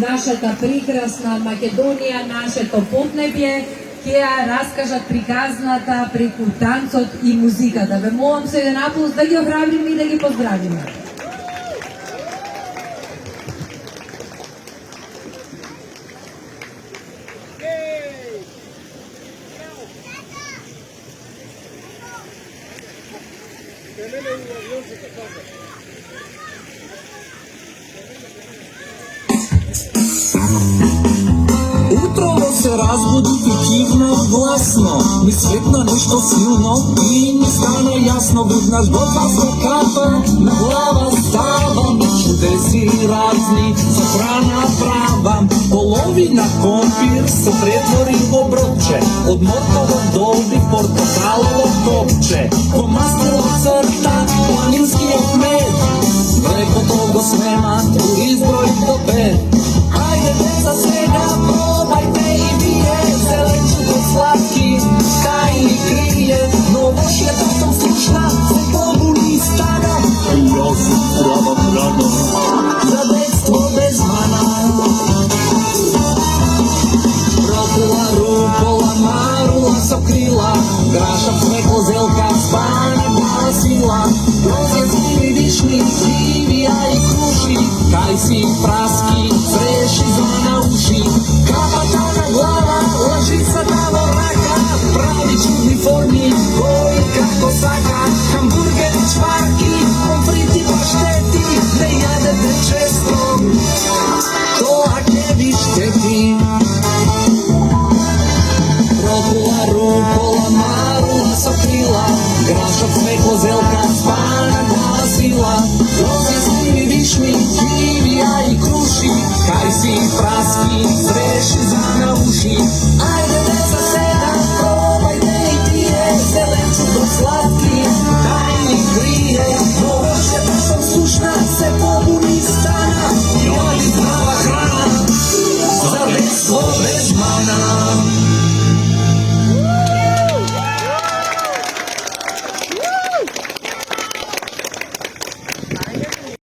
нашата прекрасна Македонија, нашето поднебје, ќе ја раскажат приказната преку танцот и музиката. Ве молам со еден аплауз да ги охрабриме и да ги поздравиме. Утрово се разбудив и кивнав гласно, ми светна нешто силно и ми стана јасно. Веднаш до пасно капа на глава ставам, чудеси разни за храна правам. Половина компир се претвори во бродче, од морково добив портокалово копче. По мастило црта планинскиот мед, лекото го смема, го изброи до 5. Ајде деца сега, пробајте и вие, зеленчуко сладки, кај ни крие. Но лошијата сум слушна, се побуни стана, а јас сум права храна за детство без мана. Рокула, рупола, марула со крила, грашав смекло, зелка, спана, бала сила. Розија, зиви, вишни, зивија и круши, кај си праски, среши звона уши. Капата на глава, лъжицата во рака, прави чудни форми, кој како сака. Хамбургери, чварки, помфрити, паштети, не јадете често, тоа ќе ви штети. Рокула, рупола, марула со крила, грашав смекло, зелка, спана, бала сила. Розија, зиви, вишни, зивија и круши, кај си праски, среши звона уши.